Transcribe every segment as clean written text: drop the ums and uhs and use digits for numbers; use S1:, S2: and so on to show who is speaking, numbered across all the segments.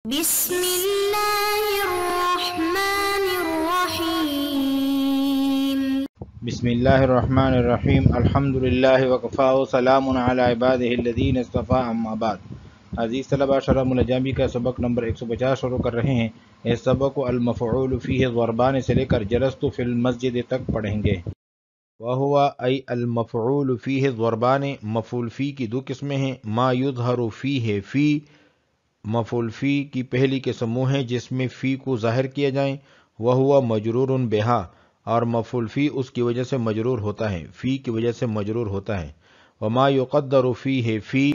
S1: بسم اللہ الرحمن الرحیم
S2: بسم اللہ الرحمن الرحیم الحمدللہ وکفا وسلام علی عبادہ الذین اصطفیٰ اما بعد۔ عزیز طلبہ، شرح ملجامی کا سبق نمبر 150 شروع کر رہے ہیں۔ اس سبق کو المفعول فیہ ضربان سے لے کر جلست فی المسجد تک پڑھیں گے۔ وہو ای المفعول فیہ ضربان، مفعول فی کی دو قسمیں ہیں۔ ما یظہر فیہ، فی مفعول فی کی پہلی قسم وہ ہیں جس میں فی کو ظاہر کیا جائیں، وہو مجرور بہا، اور مفعول فی اس کی وجہ سے مجرور ہوتا ہے، فی کی وجہ سے مجرور ہوتا ہے۔ وما یقدر فیہ، فی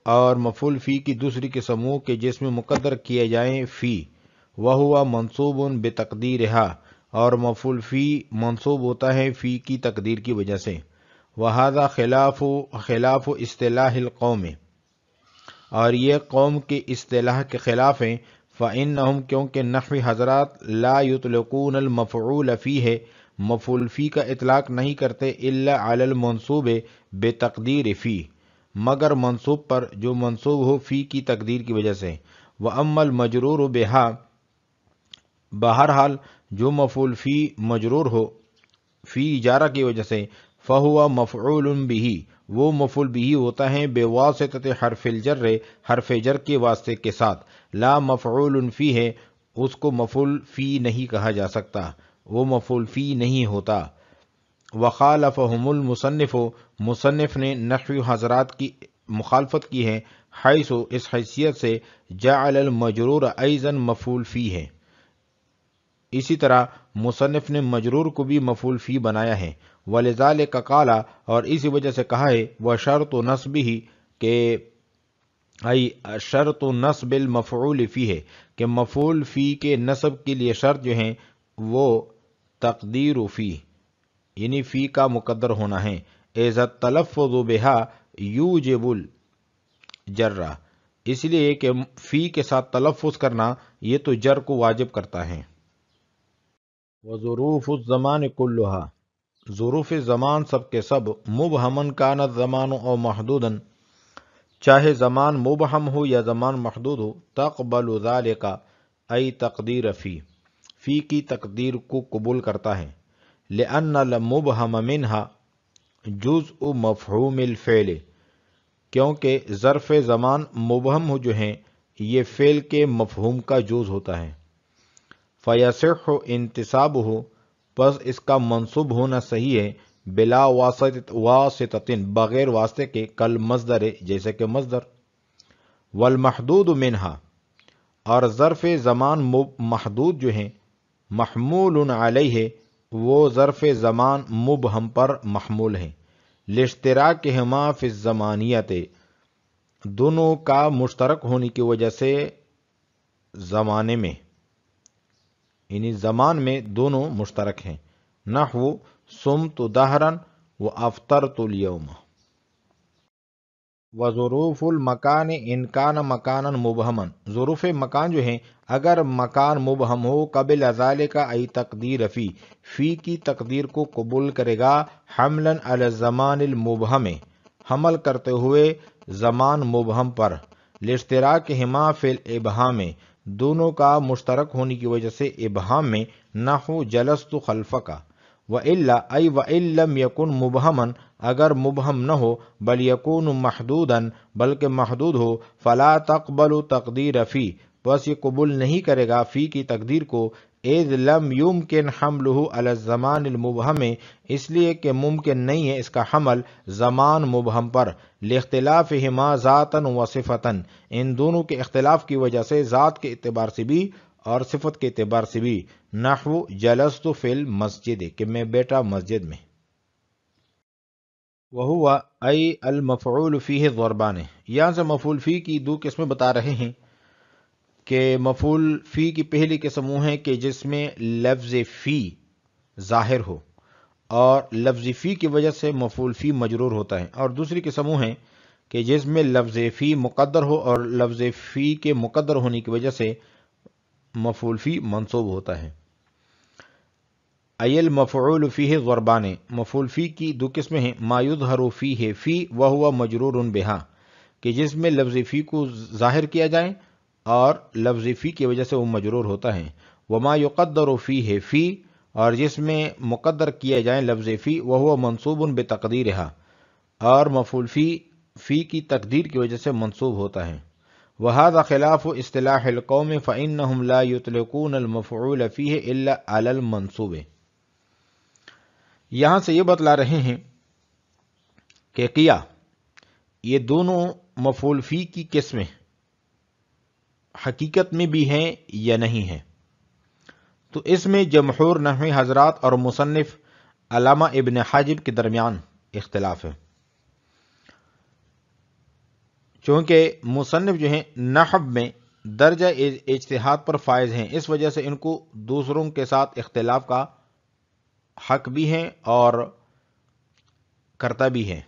S2: اور مفعول فی کی دوسری قسم وہ کہ جس میں مقدر کیے جائیں فی، وہو منصوب بتقدیرہا، اور مفعول فی منصوب ہوتا ہے فی کی تقدیر کی وجہ سے۔ وہذا خلاف اصطلاح القوم، اور یہ قوم کے اصطلاح کے خلاف ہیں۔ فإنہم، کیونکہ نحوی حضرات لا یطلقون المفعول فیہ، مفعول فی کا اطلاق نہیں کرتے الا علی المنصوب بتقدیر فی، مگر منصوب پر جو منصوب ہو فی کی تقدیر کی وجہ سے۔ وأما المجرور بہا، بہرحال جو مفعول فی مجرور ہو فی اجارہ کی وجہ سے، فہو مفعول بہ، وہ مفعول بہ ہوتا ہے بواسطۃ حرف الجر، حرف جر کے واسطے کے ساتھ۔ لا مفعول فیہ، اس کو مفعول فی نہیں کہا جا سکتا، وہ مفعول فی نہیں ہوتا۔ وخالفہم المصنف، مصنف نے نحوی حضرات کی مخالفت کی ہے، حیث، اس حیثیت سے، جعل المجرور ایضا مفعول فی ہے، اسی طرح مصنف نے مجرور کو بھی مفعول فی بنایا ہے۔ ولذالک قال، اور اسی وجہ سے کہا ہے، وشرط نصبہ، کہ ای شرط نصب المفعول فیہ، کہ مفعول فی کے نصب کے لیے شرط جو ہیں وہ تقدیر فی، یعنی فی کا مقدر ہونا ہے۔ اذا التلفظ بہا یوجب الجر، اس لیے کہ فی کے ساتھ تلفظ کرنا یہ تو جر کو واجب کرتا ہے۔ وظروف الزمان کلھا، ظروف زمان سب کے سب، مبہمن کان الزمان او محدودا، چاہے زمان مبہم ہو یا زمان محدود ہو، تقبل ذالک ای تقدیر فی کی تقدیر کو قبول کرتا ہے۔ لأن المبہم منہا جزء مفہوم الفعل، کیونکہ ظرف زمان مبہم جو ہیں یہ فعل کے مفہوم کا جز ہوتا ہے۔ فیصح انتصابہ، پس اس کا منصوب ہونا صحیح ہے، بلا واسطۃ، بغیر واسطے کے، کل مصدر، جیسے کہ مصدر۔ والمحدود منہا، اور ظرف زمان محدود جو ہیں، محمول علیہ، وہ ظرف زمان مبہم پر محمول ہیں۔ لاشتراکہما فی الزمانیت، دونوں کا مشترک ہونے کی وجہ سے زمانے میں، یعنی زمان میں دونوں مشترک ہیں۔ نحو صمت دہرا و افطرت اليوم۔ وظروف المکان ان کان مکانا مبہما، ظروف مکان جو ہیں اگر مکان مبہم ہو، قبل ذالک ای تقدیر فی کی تقدیر کو قبول کرے گا، حملا علی الزمان المبہم، حمل کرتے ہوئے زمان مبہم پر، لاشتراکہما فی الابہام، دونوں کا مشترک ہونے کی وجہ سے ابہام میں۔ نحو جلست خلفک، وإلا ای وإن لم یکن مبہما، اگر مبہم نہ ہو، بل یکون محدودا، بلکہ محدود ہو، فلا تقبل تقدیر فی، بس یہ قبول نہیں کرے گا فی کی تقدیر کو، اذ لم یمکن حملہ علی الزمان المبہم، اس لیے کہ ممکن نہیں ہے اس کا حمل زمان مبہم پر، لاختلافہما ذاتا و صفتا، ان دونوں کے اختلاف کی وجہ سے ذات کے اعتبار سے بھی اور صفت کے اعتبار سے بھی۔ نحو جلست فی المسجد، کہ میں بیٹھا مسجد میں۔ وہو ای المفعول فیہ ضربان، یہاں سے مفعول فی کی دو قسمیں بتا رہے ہیں کہ مفعول فی کی پہلی قسم وہ ہے کہ جس میں لفظ فی ظاہر ہو اور لفظ فی کی وجہ سے مفعول فی مجرور ہوتا ہے، اور دوسری قسم وہ ہے کہ جس میں لفظ فی مقدر ہو اور لفظ فی کے مقدر ہونے کی وجہ سے مفعول فی منصوب ہوتا ہے۔ ای المفعول فیہ ضربان، مفعول فی کی دو قسمیں ہیں۔ ما یظہر فیہ فی وہو مجرور بہا، کہ جس میں لفظ فی کو ظاہر کیا جائے اور لفظ فی کی وجہ سے وہ مجرور ہوتا ہے۔ وما یقدر فیہ فی، اور جس میں مقدر کیا جائیں لفظ فی وہو منصوب بتقدیرہا، اور مفعول فی کی تقدیر کی وجہ سے منصوب ہوتا ہے۔ وہذا خلاف اصطلاح القوم فإنہم لا یطلقون المفعول فیہ الا علی المنصوب۔ یہاں سے یہ بتلا رہے ہیں کہ کیا یہ دونوں مفعول فی کی قسمیں حقیقت میں بھی ہیں یا نہیں ہیں، تو اس میں جمہور نحوی حضرات اور مصنف علامہ ابن حاجب کے درمیان اختلاف ہے، چونکہ مصنف جو ہیں نحو میں درجہ اجتہاد پر فائز ہیں، اس وجہ سے ان کو دوسروں کے ساتھ اختلاف کا حق بھی ہے اور کرتا بھی ہے،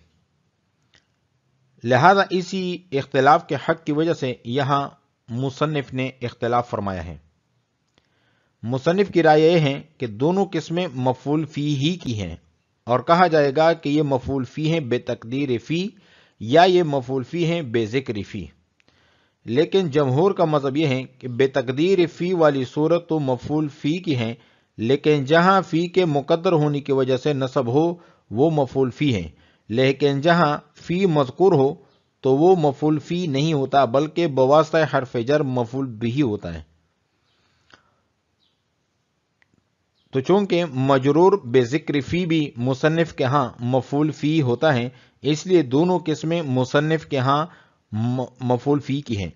S2: لہذا اسی اختلاف کے حق کی وجہ سے یہاں مصنف نے اختلاف فرمایا ہے۔ مصنف کی رائے یہ ہے کہ دونوں قسمیں مفعول فی ہی کی ہیں، اور کہا جائے گا کہ یہ مفعول فی ہیں بے تقدیر فی یا یہ مفعول فی ہیں بے ذکر فی، لیکن جمہور کا مذہب یہ ہے کہ بے تقدیر فی والی صورت تو مفعول فی کی ہیں، لیکن جہاں فی کے مقدر ہونے کی وجہ سے نصب ہو وہ مفعول فی ہیں، لیکن جہاں فی مذکور ہو تو وہ مفعول فی نہیں ہوتا بلکہ بواسطہ حرف جر مفعول بھی ہوتا ہے۔ تو چونکہ مجرور بے ذکر فی بھی مصنف کے ہاں مفعول فی ہوتا ہے، اس لیے دونوں قسمیں مصنف کے ہاں مفعول فی کی ہیں،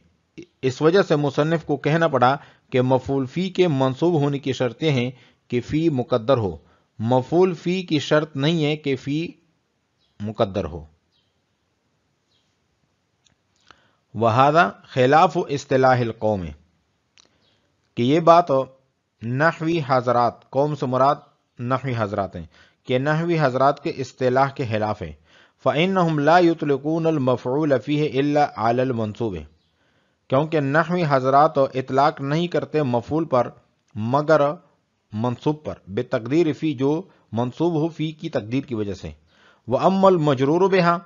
S2: اس وجہ سے مصنف کو کہنا پڑا کہ مفعول فی کے منصوب ہونے کی شرطیں ہیں کہ فی مقدر ہو، مفعول فی کی شرط نہیں ہے کہ فی مقدر ہو۔ وہذا خلاف اصطلاح القوم، کہ یہ بات نحوی حضرات، قوم سے مراد نحوی حضرات ہیں، کہ نحوی حضرات کے اصطلاح کے خلاف ہے۔ فإنہم لا یطلقون المفعول فیہ الا علی المنصوب، کیونکہ نحوی حضرات اطلاق نہیں کرتے مفعول پر مگر منصوب پر، بے تقدیر فی جو منصوب ہو فی کی تقدیر کی وجہ سے۔ وَأَمَّا الْمَجْرُورُ بِهَا،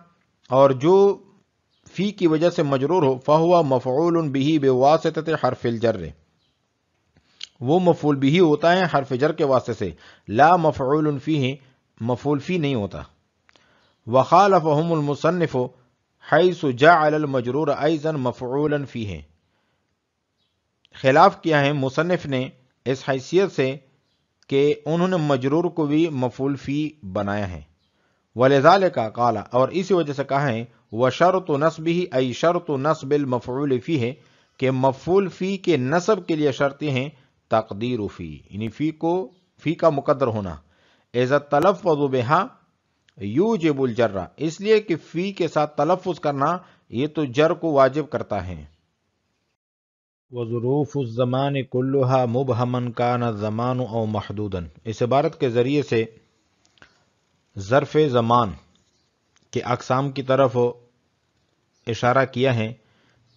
S2: اور جو فی کی وجہ سے مجرور ہو فَهُوَ مَفْعُولٌ بِهِ بِوَاسِطَةِ حرف الجر، وہ مفعول بھی ہوتا ہے حرف جر کے واسطے سے، لا مفعول فیہ، مفعول فی نہیں ہوتا۔ وخالفهم المصنف حیث جعل المجرور ایضا مفعولا فیہ، خلاف کیا ہے مصنف نے اس حیثیت سے کہ انہوں نے مجرور کو بھی مفعول فی بنایا ہے۔ ولذالک قال، اور اسی وجہ سے کہا ہے وشرط نصبہ ای شرط نصب المفعول فیہ، کہ مفعول فی کے نصب کے لیے شرطیں ہیں تقدیر فی، یعنی فی کا مقدر ہونا، اذا التلفظ بها یوجب الجر، اس لیے کہ فی کے ساتھ تلفظ کرنا یہ تو جر کو واجب کرتا ہے۔ وظروف الزمان كلها مبہما کان الزمان او محدودا، اس عبارت کے ذریعے سے ظرف زمان کے اقسام کی طرف اشارہ کیا ہے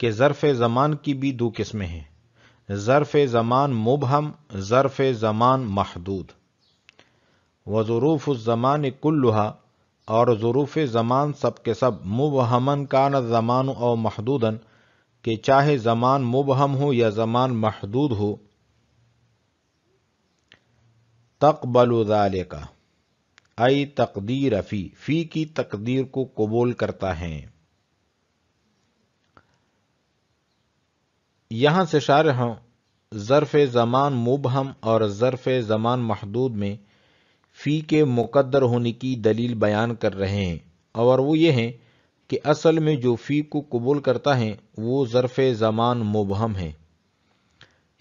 S2: کہ ظرف زمان کی بھی دو قسمیں ہیں، ظرف زمان مبہم، ظرف زمان محدود۔ وظروف الزمان کلها، اور ظروف زمان سب کے سب مبہما کان الزمان او محدودا، کہ چاہے زمان مبہم ہو یا زمان محدود ہو، تقبل ذالک ای تقدیر فی کی تقدیر کو قبول کرتا ہے۔ یہاں سے شارح ظرف زمان مبہم اور ظرف زمان محدود میں فی کے مقدر ہونے کی دلیل بیان کر رہے ہیں، اور وہ یہ ہے کہ اصل میں جو فی کو قبول کرتا ہے وہ ظرف زمان مبہم ہے۔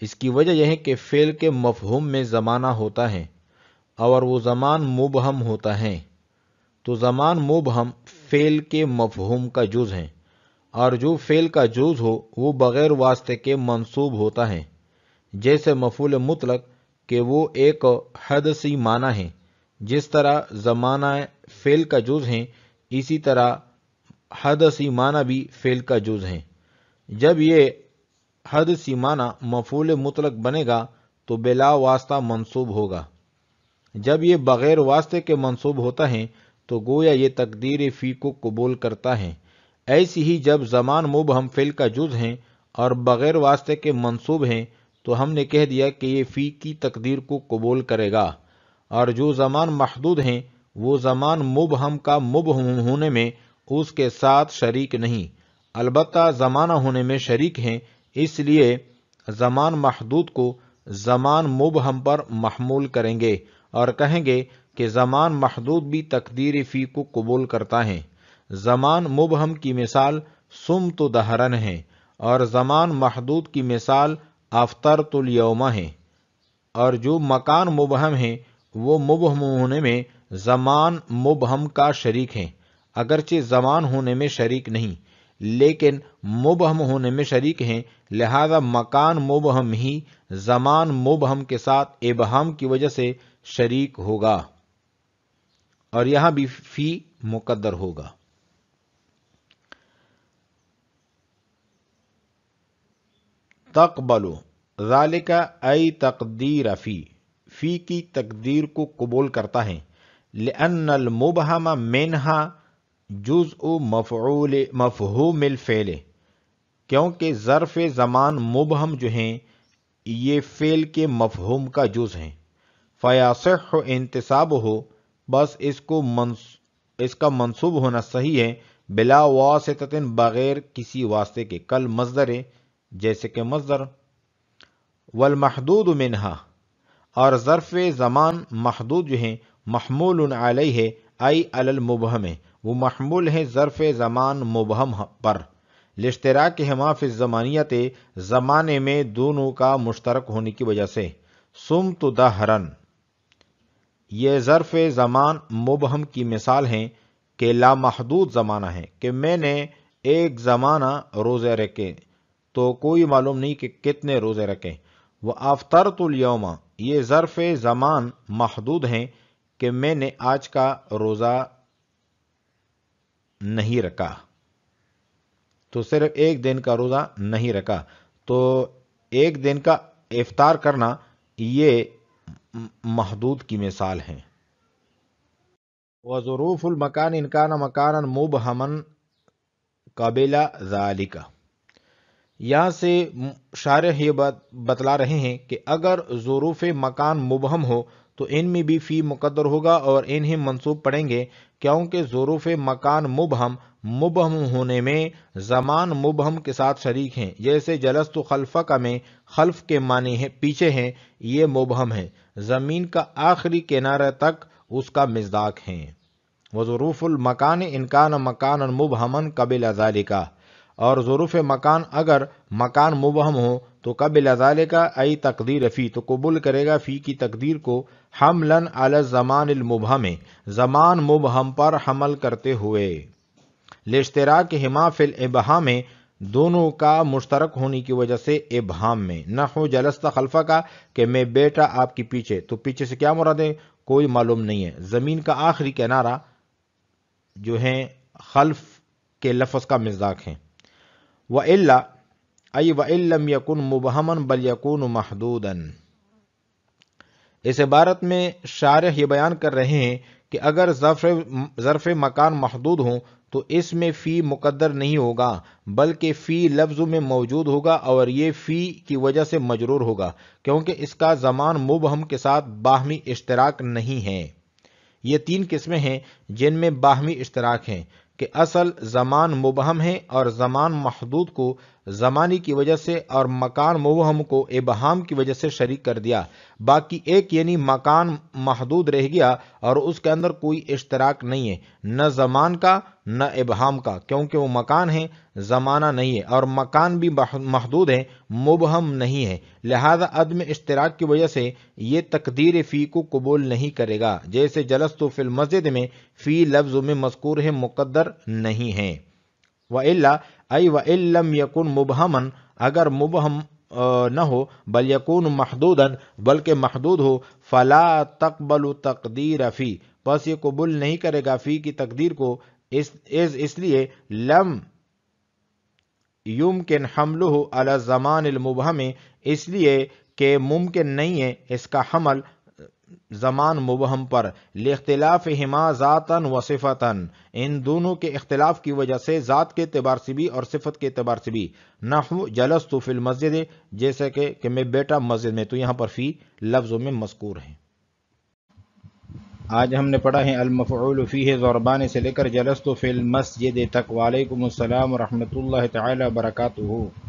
S2: اس کی وجہ یہ ہے کہ فعل کے مفہوم میں زمانہ ہوتا ہے اور وہ زمان مبہم ہوتا ہے، تو زمان مبہم فعل کے مفہوم کا جز ہے، اور جو فعل کا جز ہو وہ بغیر واسطے کے منصوب ہوتا ہے، جیسے مفعول مطلق کہ وہ ایک حدثی معنی ہے، جس طرح زمانہ فعل کا جز ہے اسی طرح حدثی معنی بھی فعل کا جز ہے۔ جب یہ حدثی معنی مفعول مطلق بنے گا تو بلا واسطہ منصوب ہوگا، جب یہ بغیر واسطے کے منصوب ہوتا ہے تو گویا یہ تقدیر فی کو قبول کرتا ہے۔ ایسی ہی جب زمان مبہم فعل کا جز ہیں اور بغیر واسطے کے منصوب ہیں تو ہم نے کہہ دیا کہ یہ فی کی تقدیر کو قبول کرے گا، اور جو زمان محدود ہیں وہ زمان مبہم کا مبہم ہونے میں اس کے ساتھ شریک نہیں، البتہ زمانہ ہونے میں شریک ہیں، اس لیے زمان محدود کو زمان مبہم پر محمول کریں گے اور کہیں گے کہ زمان محدود بھی تقدیر فی کو قبول کرتا ہے۔ زمان مبہم کی مثال صمت دہرن ہے اور زمان محدود کی مثال افطرت الیوم ہے، اور جو مکان مبہم ہیں وہ مبہم ہونے میں زمان مبہم کا شریک ہیں، اگرچہ زمان ہونے میں شریک نہیں لیکن مبہم ہونے میں شریک ہیں، لہذا مکان مبہم ہی زمان مبہم کے ساتھ ابہام کی وجہ سے شریک ہوگا، اور یہاں بھی فی مقدر ہوگا۔ تقبل ذالک ای تقدیر فی کی تقدیر کو قبول کرتا ہے، لأن المبہم منہا جزء مفہوم الفعل، کیونکہ ظرف زمان مبہم جو ہیں یہ فعل کے مفہوم کا جز ہیں، فیصح انتصابہ، بس اس کا منصوب ہونا صحیح ہے، بلا واسطۃ، بغیر کسی واسطے کے، کل مصدر، جیسے کہ مصدر، والمحدود منہا، اور ظرف زمان محدود جو ہیں محمول علیہ ای علی المبہم، وہ محمول ہیں ظرف زمان مبہم پر، لاشتراکہما فی الزمانیت، زمانے میں دونوں کا مشترک ہونے کی وجہ سے، صمت دہرن، یہ ظرف زمان مبہم کی مثال ہیں کہ لامحدود زمانہ ہے، کہ میں نے ایک زمانہ روزے رکھے تو کوئی معلوم نہیں کہ کتنے روزے رکھے۔ وہ افطرت الیوم، یہ ظرف زمان محدود ہیں کہ میں نے آج کا روزہ نہیں رکھا، تو صرف ایک دن کا روزہ نہیں رکھا، تو ایک دن کا افطار کرنا یہ محدود کی مثال ہے۔ وظروف المکان ان کان مکانا مبہما قبل ذالک، یہاں سے شارح یہ بتلا رہے ہیں کہ اگر ظروف مکان مبہم ہو تو ان میں بھی فی مقدر ہوگا اور انہیں منصوب پڑھیں گے، کیونکہ ظروف مکان مبہم ہونے میں زمان مبہم کے ساتھ شریک ہیں، جیسے جلست خلفک میں خلف کے معنی ہے پیچھے ہیں، یہ مبہم ہے، زمین کا آخری کنارہ تک اس کا مصداق ہیں۔ وظروف المکان ان کان مکانا مبہما قبل ذالک، اور ظروف مکان اگر مکان مبہم ہو تو قبل ذالک ای تقدیر فی، تو قبول کرے گا فی کی تقدیر کو، حملا علی الزمان المبہم، زمان مبہم پر حمل کرتے ہوئے، لاشتراکہما فی الابہام، دونوں کا مشترک ہونے کی وجہ سے ابہام میں، نحو جلست خلفک، کہ میں بیٹھا آپ کے پیچھے، تو پیچھے سے کیا مراد ہے کوئی معلوم نہیں ہے، زمین کا آخری کنارہ جو ہے خلف کے لفظ کا مصداق ہے۔ وَإِلَّا ای وَإِن لَمْ يَكُنْ مُبْهَمًا بَلْ يَكُونُ مَحْدُودًا، اس عبارت میں شارح یہ بیان کر رہے ہیں کہ اگر ظرف مکان محدود ہوں تو اس میں فی مقدر نہیں ہوگا بلکہ فی لفظ میں موجود ہوگا، اور یہ فی کی وجہ سے مجرور ہوگا کیونکہ اس کا زمان مبہم کے ساتھ باہمی اشتراک نہیں ہے۔ یہ تین قسمیں ہیں جن میں باہمی اشتراک ہیں، کہ اصل زمان مبہم ہے اور زمان محدود کو زمانی کی وجہ سے اور مکان مبہم کو ابہام کی وجہ سے شریک کر دیا، باقی ایک یعنی مکان محدود رہ گیا اور اس کے اندر کوئی اشتراک نہیں ہے، نہ زمان کا نہ ابہام کا، کیونکہ وہ مکان ہے، زمانہ نہیں ہے، اور مکان بھی محدود ہے، مبہم نہیں ہے، لہذا عدم اشتراک کی وجہ سے یہ تقدیر فی کو قبول نہیں کرے گا، جیسے جلست فی المسجد میں فی لفظ میں مذکور ہے، مقدر نہیں ہے۔ وَإِلَّا ای وَإِن لَمْ يَكُنْ مُبْهَمًا، اگر مبہم نہ ہو، بل یکون محدودا، بلکہ محدود ہو، فلا تقبل تقدیر فی، بس یہ قبول نہیں کرے گا فی کی تقدیر کو، اس لیے لم یمکن حملہ علی زمان المبہم، اس لیے کہ ممکن نہیں ہے اس کا حمل زمان مبہم پر لاختلافہما ذاتاً و صفتاً، ان دونوں کے اختلاف کی وجہ سے ذات کے اعتبار سے بھی اور صفت کے اعتبار سے بھی. نحو جلست فی المسجد، جیسے کہ میں بیٹا مسجد میں، تو یہاں پر فی لفظوں میں مذکور ہے. آج ہم نے پڑھا ہے المفعول فیہ ضربان سے لے کر جلست فی المسجد تک. وعلیکم السلام ورحمۃ اللہ تعالی وبرکاتہ.